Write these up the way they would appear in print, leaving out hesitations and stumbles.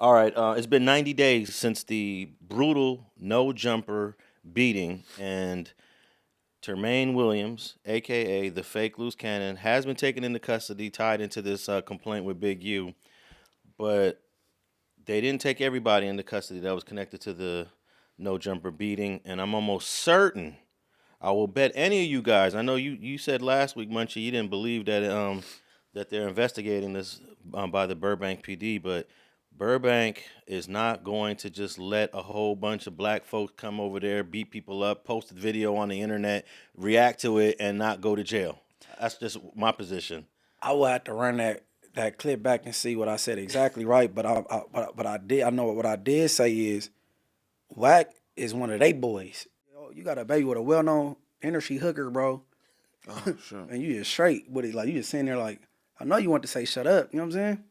All right, it's been 90 days since the brutal no jumper beating, and Termaine Williams, aka the fake Luce Cannon, has been taken into custody, tied into this complaint with Big-U. But they didn't take everybody into custody that was connected to the no jumper beating, and I'm almost certain. I will bet any of you guys. I know you said last week, Munchie, you didn't believe that they're investigating this by the Burbank PD, but Burbank is not going to just let a whole bunch of black folks come over there, beat people up, post a video on the internet, react to it, and not go to jail. That's just my position. I will have to run that clip back and see what I said exactly right. But I know what I did say is Wack is one of they boys. You got a baby with a well-known industry hooker, bro. Oh, sure. And you just straight with it. Like, you just sitting there like, I know you want to say shut up. You know what I'm saying?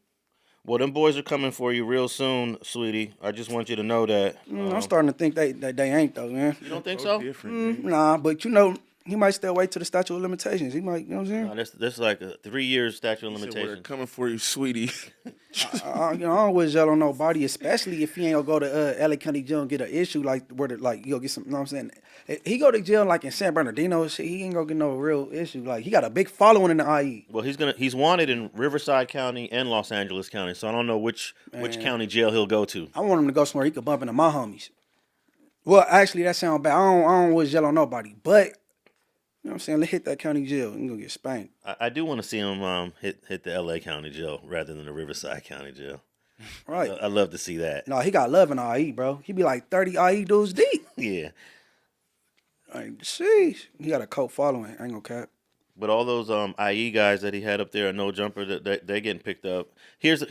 Well, them boys are coming for you real soon, sweetie. I just want you to know that. I'm starting to think they ain't, though, man. You don't think so? Nah, but you know, he might still wait till the statute of limitations. He might, you know what I'm saying? No, this is like a 3 years statute of We're limitations. coming for you, sweetie. I always yell on nobody, especially if he ain't gonna go to LA County Jail and get an issue like where like you go get some. You know what I'm saying? He go to jail like in San Bernardino, shit. He ain't gonna get no real issue. Like, he got a big following in the IE. Well, he's wanted in Riverside County and Los Angeles County, so I don't know which county jail he'll go to. I want him to go somewhere he could bump into my homies. Well, actually, that sound bad. I don't always yell on nobody, but you know what I'm saying? Let's hit that county jail and go get spanked. I do want to see him hit the LA County jail rather than the Riverside County jail. Right. I'd love to see that. No, he got love in IE, bro. He be like 30 IE dudes deep. Yeah. Like, sheesh. He got a cult following. I ain't gonna cap. But all those IE guys that he had up there, no jumper, they getting picked up. Here's. I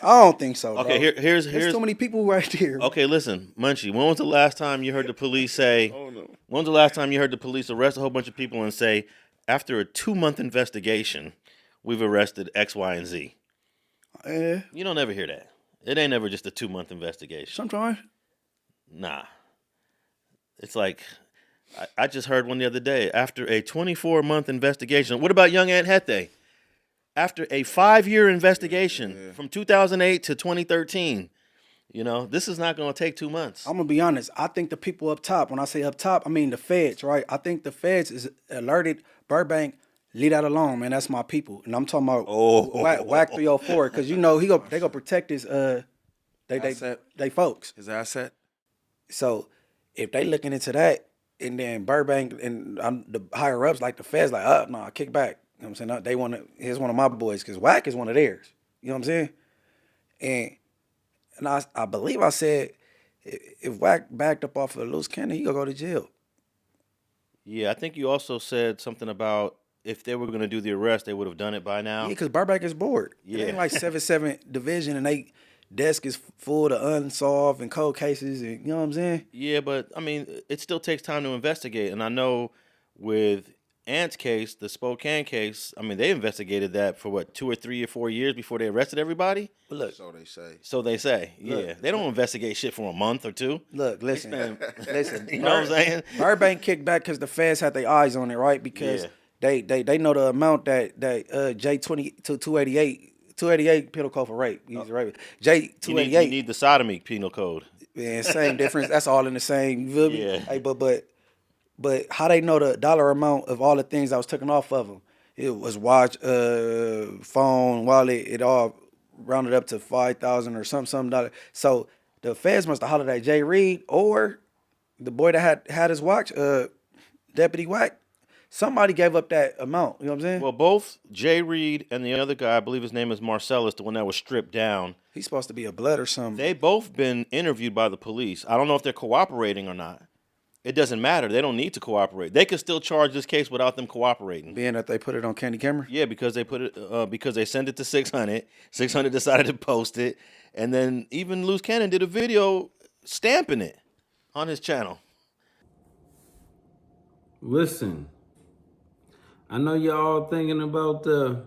don't think so. Okay, bro. here's too many people right there. Okay, listen, Munchie. When was the last time you heard the police say? Oh no. When was the last time you heard the police arrest a whole bunch of people and say, after a 2-month investigation, we've arrested X, Y, and Z? Yeah. You don't ever hear that. It ain't ever just a 2-month investigation. Sometimes. Nah. It's like, I just heard one the other day. After a 24-month investigation. What about Young Any Jefe? After a 5-year investigation from 2008 to 2013. You know, this is not going to take 2 months. I'm going to be honest. I think the people up top, when I say up top, I mean the feds, right? I think the feds is alerted Burbank, leave that alone, man. That's my people. And I'm talking about Wack 304, because, you know, they go protect his, they folks. His asset? So if they looking into that, and then Burbank and the higher ups, like the feds, like, nah, kick back. You know what I'm saying? No, they want to, here's one of my boys, because Wack is one of theirs. You know what I'm saying? And I believe I said, if Wack backed up off of Luce Cannon, he gonna go to jail. Yeah, I think you also said something about if they were going to do the arrest, they would have done it by now. Yeah, because Burbank is bored. Yeah. It ain't like 7-7 division, and they desk is full of unsolved and cold cases, and you know what I'm saying? Yeah, but, I mean, it still takes time to investigate. And I know with Ant's case, the Spokane case, I mean, they investigated that for, what, 2 or 3 or 4 years before they arrested everybody? But look. So they say. So they say, Look, yeah. They don't investigate shit for a month or two. Look, listen. Listen. You know what I'm saying? Burbank kicked back because the feds had their eyes on it, right? Because they know the amount that J20 to 288 penal code for rape. He's rape. J288. You need the sodomy penal code. Yeah, same difference. That's all in the same. You feel me? Yeah. Hey, but how they know the dollar amount of all the things that was taken off of them? It was watch, phone, wallet. It all rounded up to $5,000 or some dollar. So the feds must have hollered at Jay Reed or the boy that had his watch, Deputy Wack. Somebody gave up that amount. You know what I'm saying? Well, both Jay Reed and the other guy, I believe his name is Marcellus, the one that was stripped down. He's supposed to be a blood or something. They both been interviewed by the police. I don't know if they're cooperating or not. It doesn't matter. They don't need to cooperate. They could still charge this case without them cooperating. Being that they put it on candy camera? Yeah, because they put it because they sent it to 600. 600 decided to post it, and then even Luce Cannon did a video stamping it on his channel. Listen, I know y'all thinking about the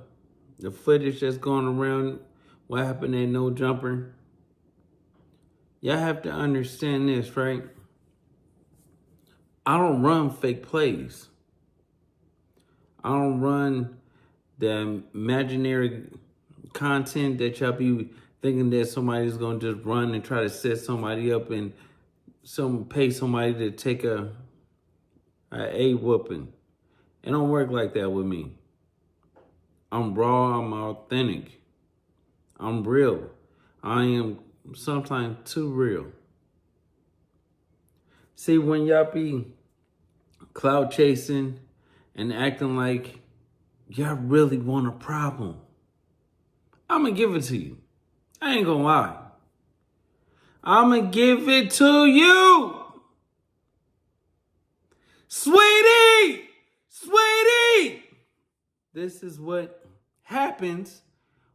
footage that's going around, what happened at No Jumper. Y'all have to understand this, right? I don't run fake plays. I don't run the imaginary content that y'all be thinking that somebody's gonna just run and try to set somebody up and pay somebody to take a whooping. It don't work like that with me. I'm raw, I'm authentic. I'm real. I am sometimes too real. See, when y'all be clout chasing and acting like y'all really want a problem, I'm gonna give it to you. I ain't gonna lie. I'm gonna give it to you. Sweetie! Sweetie! This is what happens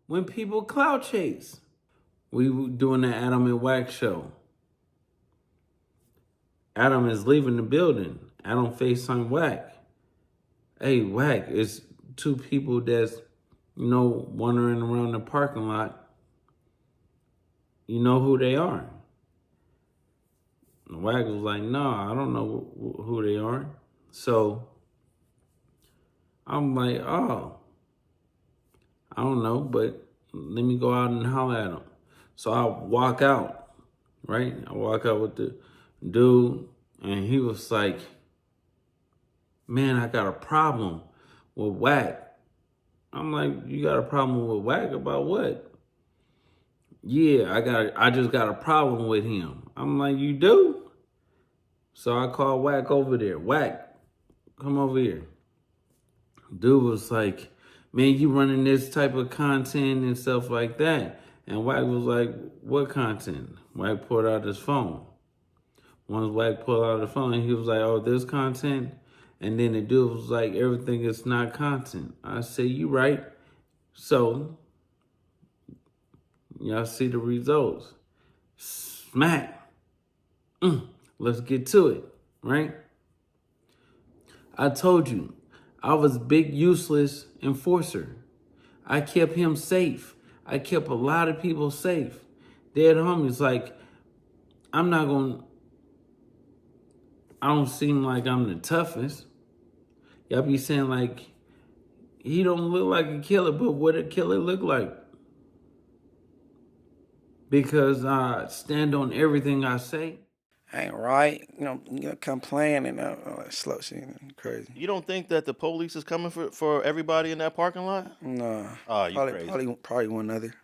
when people clout chase. We were doing the Adam and Wack show. Adam is leaving the building. Adam FaceTime Wack. Hey, Wack, it's two people that's, wandering around the parking lot. You know who they are. And Wack was like, no, I don't know who they are. So I'm like, oh, I don't know, but let me go out and holler at them. So I walk out, right? I walk out with the dude, and he was like, man, I got a problem with Wack. I'm like, you got a problem with Wack about what? Yeah, I just got a problem with him. I'm like, you do? So I called Wack over there. Wack, come over here. Dude was like, man, you running this type of content and stuff like that. And Wack was like, what content? Wack pulled out his phone. Once Wack pulled out the phone, he was like, oh, this content? And then the dude was like, everything is not content. I said, you right. So, y'all see the results. Smack. Let's get to it, right? I told you, I was big useless enforcer. I kept him safe. I kept a lot of people safe. Dead homies, like, I don't seem like I'm the toughest. Y'all be saying like, he don't look like a killer, but what a killer look like? Because I stand on everything I say. Ain't right. Complain and slow shit and crazy. You don't think that the police is coming for everybody in that parking lot? Nah. Oh, you crazy. Probably one other.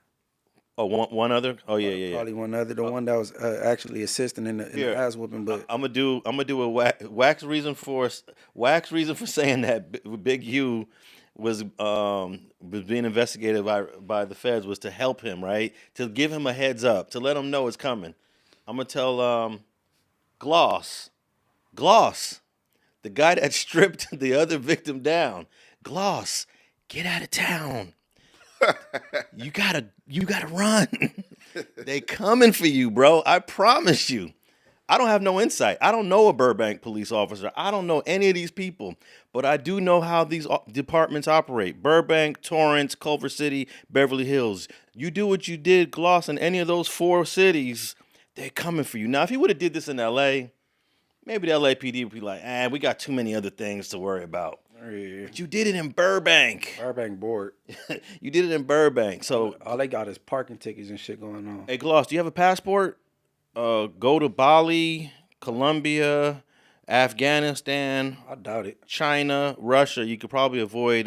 Oh, one other? Oh, yeah. Probably one other. The one that was actually assisting in the ass whooping. But I'm gonna do a Wack's reason for saying that Big-U was being investigated by the feds was to help him, right? To give him a heads up, to let him know it's coming. I'm gonna tell Gloss, the guy that stripped the other victim down. Gloss, get out of town. You gotta run. They coming for you, bro. I promise you. I don't have no insight. I don't know a Burbank police officer. I don't know any of these people, but I do know how these departments operate. Burbank, Torrance, Culver City, Beverly Hills. You do what you did, Gloss, in any of those 4 cities, they're coming for you. Now, if he would have did this in L.A., maybe the LAPD would be like, we got too many other things to worry about. yeah. But you did it in Burbank. Burbank board. You did it in Burbank. So All they got is parking tickets and shit going on. hey, Gloss, do you have a passport? Go to Bali, Colombia, Afghanistan. I doubt it. China, Russia. You could probably avoid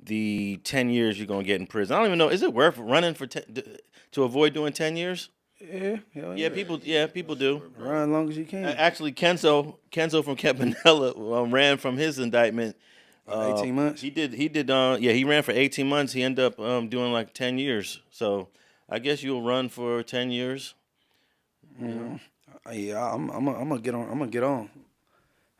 the 10 years you're going to get in prison. I don't even know. Is it worth running to avoid doing 10 years? Yeah, hell Yeah, people do. Run as long as you can. Actually, Kenzo from Campanella ran from his indictment. 18 months. He did. He ran for 18 months. He ended up doing like 10 years. So I guess you'll run for 10 years. Yeah, I'm gonna get on. I'm gonna get on.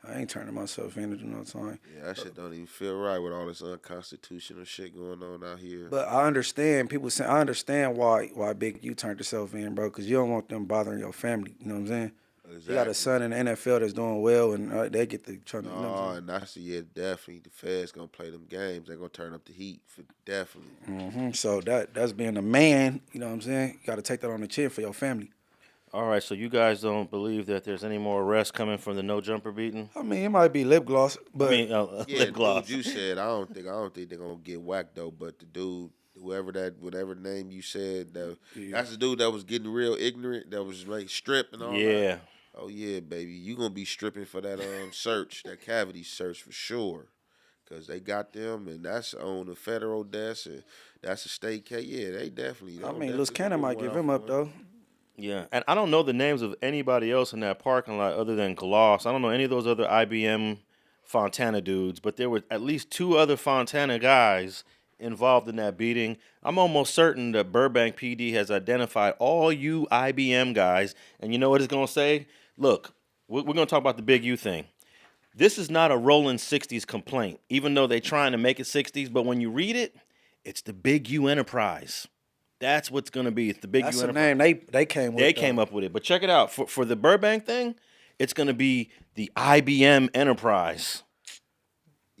I ain't turning myself in to do no time. Yeah, that shit don't even feel right with all this unconstitutional shit going on out here. But I understand people say I understand why Big-U turned himself in, bro, because you don't want them bothering your family. You know what I'm saying? Exactly. You got a son in the NFL that's doing well, and they get to try to. You know what I'm Oh, saying? and that's definitely the feds gonna play them games. They're gonna turn up the heat for definitely. So that's being a man. You know what I'm saying? You got to take that on the chin for your family. All right, so you guys don't believe that there's any more arrests coming from the no jumper beating? I mean, it might be lip gloss, but Yeah, lip gloss. dude, you said I don't think they're gonna get whacked though. But the dude whatever name you said, that's the dude that was getting real ignorant, that was like strip and all that. Yeah. Oh yeah, baby, you gonna be stripping for that search, that cavity search for sure, cause they got them, and that's on the federal desk, and that's a state case. Yeah, they definitely. I mean, Luce Cannon might give him up though. Yeah, and I don't know the names of anybody else in that parking lot other than Gloss. I don't know any of those other IBM Fontana dudes, but there were at least 2 other Fontana guys involved in that beating. I'm almost certain that Burbank PD has identified all you IBM guys, and you know what it's going to say? Look, we're going to talk about the Big U thing. This is not a rolling 60s complaint, even though they're trying to make it 60s, but when you read it, it's the Big U Enterprise. That's what's going to be. It's the Big That's U the Enterprise. name they came with. They came up with it. But check it out. For the Burbank thing, it's going to be the IBM Enterprise.